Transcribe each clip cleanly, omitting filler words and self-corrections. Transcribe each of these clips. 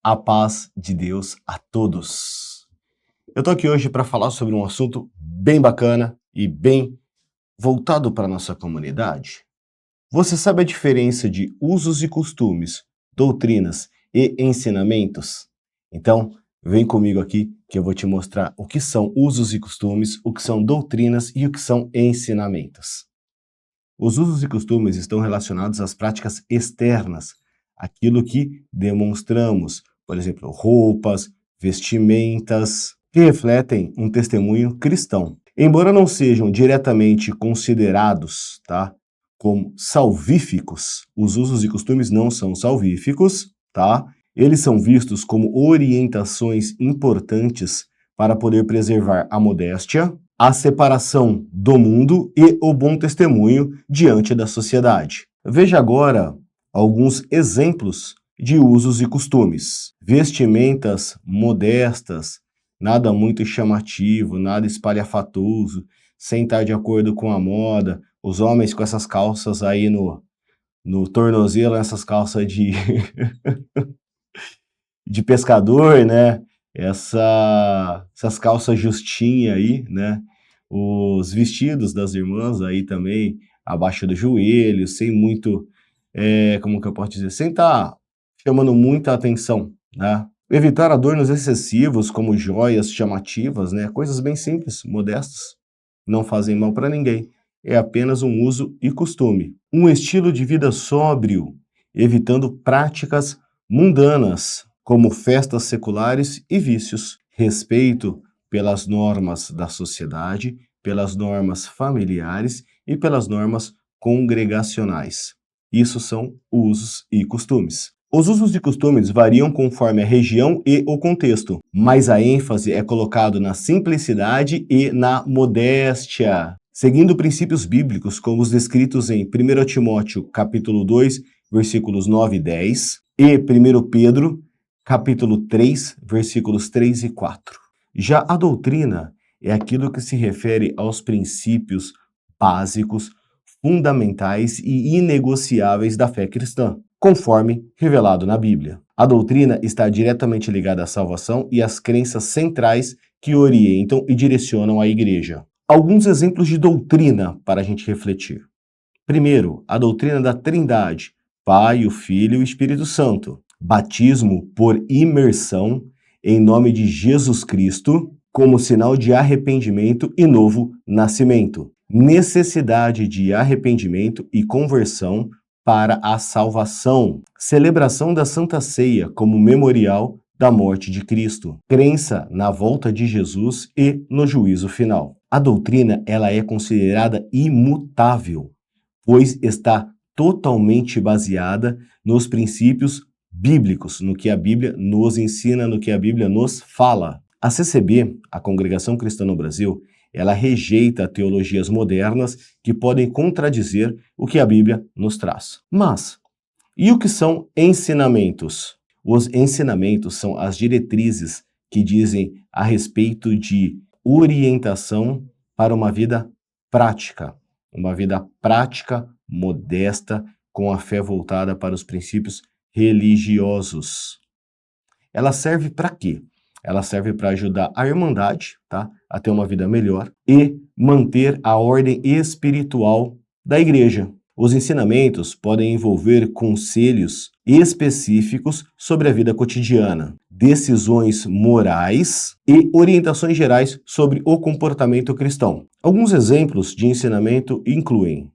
A paz de Deus a todos. Eu tô aqui hoje para falar sobre um assunto bem bacana e bem voltado para a nossa comunidade. Você sabe a diferença de usos e costumes, doutrinas e ensinamentos? Então, vem comigo aqui que eu vou te mostrar o que são usos e costumes, o que são doutrinas e o que são ensinamentos. Os usos e costumes estão relacionados às práticas externas, aquilo que demonstramos, por exemplo, roupas, vestimentas, que refletem um testemunho cristão. Embora não sejam diretamente considerados, como salvíficos, os usos e costumes não são salvíficos, Eles são vistos como orientações importantes para poder preservar a modéstia, a separação do mundo e o bom testemunho diante da sociedade. Veja agora alguns exemplos de usos e costumes. Vestimentas modestas, nada muito chamativo, nada espalhafatoso, sem estar de acordo com a moda. Os homens com essas calças aí no tornozelo, essas calças de pescador, né? Essas calças justinha aí, né? Os vestidos das irmãs aí também, abaixo do joelho, sem muito, como que eu posso dizer, sem estar chamando muita atenção, né? Evitar adornos excessivos, como joias chamativas, né? Coisas bem simples, modestas, não fazem mal para ninguém. É apenas um uso e costume. Um estilo de vida sóbrio, evitando práticas mundanas, como festas seculares e vícios. Respeito pelas normas da sociedade, pelas normas familiares e pelas normas congregacionais. Isso são usos e costumes. Os usos e costumes variam conforme a região e o contexto, mas a ênfase é colocada na simplicidade e na modéstia, seguindo princípios bíblicos como os descritos em 1 Timóteo capítulo 2, versículos 9 e 10, e 1 Pedro capítulo 3, versículos 3 e 4. Já a doutrina é aquilo que se refere aos princípios básicos, fundamentais e inegociáveis da fé cristã, conforme revelado na Bíblia. A doutrina está diretamente ligada à salvação e às crenças centrais que orientam e direcionam a igreja. Alguns exemplos de doutrina para a gente refletir. Primeiro, a doutrina da Trindade, Pai, o Filho e o Espírito Santo. Batismo por imersão em nome de Jesus Cristo, como sinal de arrependimento e novo nascimento. Necessidade de arrependimento e conversão para a salvação. Celebração da Santa Ceia como memorial da morte de Cristo. Crença na volta de Jesus e no juízo final. A doutrina, ela é considerada imutável, pois está totalmente baseada nos princípios bíblicos, no que a Bíblia nos ensina, no que a Bíblia nos fala. A CCB, a Congregação Cristã no Brasil, ela rejeita teologias modernas que podem contradizer o que a Bíblia nos traz. Mas, e o que são ensinamentos? Os ensinamentos são as diretrizes que dizem a respeito de orientação para uma vida prática, modesta, com a fé voltada para os princípios religiosos. Ela serve para quê? Ela serve para ajudar a irmandade, a ter uma vida melhor e manter a ordem espiritual da igreja. Os ensinamentos podem envolver conselhos específicos sobre a vida cotidiana, decisões morais e orientações gerais sobre o comportamento cristão. Alguns exemplos de ensinamento incluem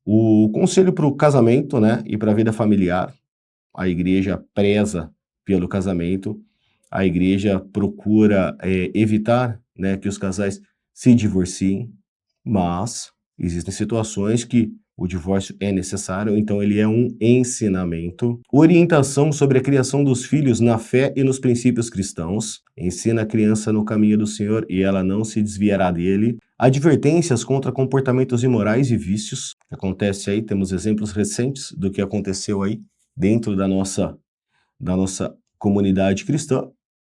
o conselho para o casamento, e para a vida familiar. A igreja preza pelo casamento, a igreja procura evitar que os casais se divorciem, mas existem situações que o divórcio é necessário, então ele é um ensinamento. Orientação sobre a criação dos filhos na fé e nos princípios cristãos. Ensina a criança no caminho do Senhor e ela não se desviará dele. Advertências contra comportamentos imorais e vícios. Acontece aí, temos exemplos recentes do que aconteceu aí dentro da nossa comunidade cristã.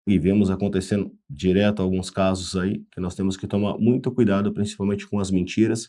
E vemos acontecendo direto alguns casos aí que nós temos que tomar muito cuidado, principalmente com as mentiras.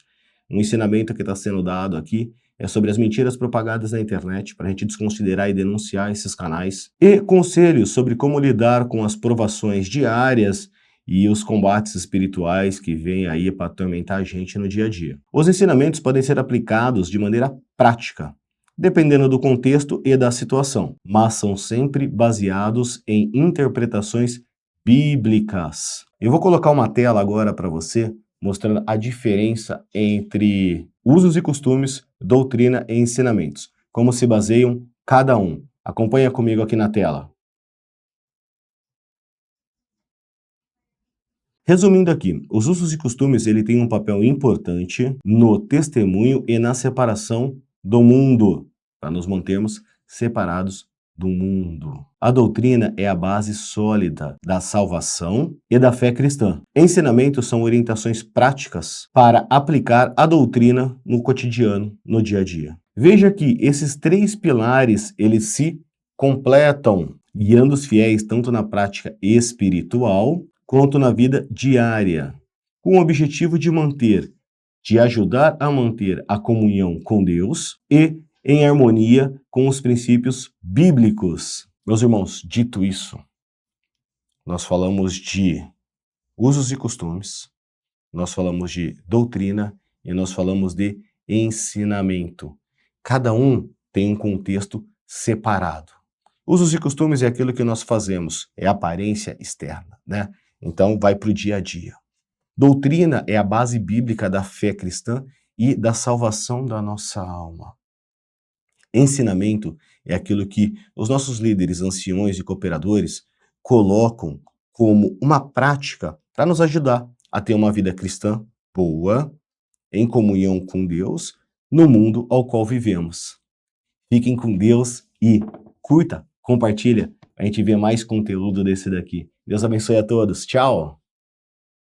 Um ensinamento que está sendo dado aqui é sobre as mentiras propagadas na internet, para a gente desconsiderar e denunciar esses canais. E conselhos sobre como lidar com as provações diárias e os combates espirituais que vêm aí para atormentar a gente no dia a dia. Os ensinamentos podem ser aplicados de maneira prática, dependendo do contexto e da situação, mas são sempre baseados em interpretações bíblicas. Eu vou colocar uma tela agora para você, mostrando a diferença entre usos e costumes, doutrina e ensinamentos, como se baseiam cada um. Acompanha comigo aqui na tela. Resumindo aqui, os usos e costumes ele tem um papel importante no testemunho e na separação do mundo, para nos mantermos separados do mundo. A doutrina é a base sólida da salvação e da fé cristã. Ensinamentos são orientações práticas para aplicar a doutrina no cotidiano, no dia a dia. Veja que esses três pilares, eles se completam, guiando os fiéis tanto na prática espiritual quanto na vida diária, com o objetivo de ajudar a manter a comunhão com Deus e em harmonia com os princípios bíblicos. Meus irmãos, dito isso, nós falamos de usos e costumes, nós falamos de doutrina e nós falamos de ensinamento. Cada um tem um contexto separado. Usos e costumes é aquilo que nós fazemos, é a aparência externa, né? Então, vai para o dia a dia. Doutrina é a base bíblica da fé cristã e da salvação da nossa alma. Ensinamento é aquilo que os nossos líderes, anciões e cooperadores colocam como uma prática para nos ajudar a ter uma vida cristã boa, em comunhão com Deus, no mundo ao qual vivemos. Fiquem com Deus e curta, compartilha, a gente vê mais conteúdo desse daqui. Deus abençoe a todos. Tchau!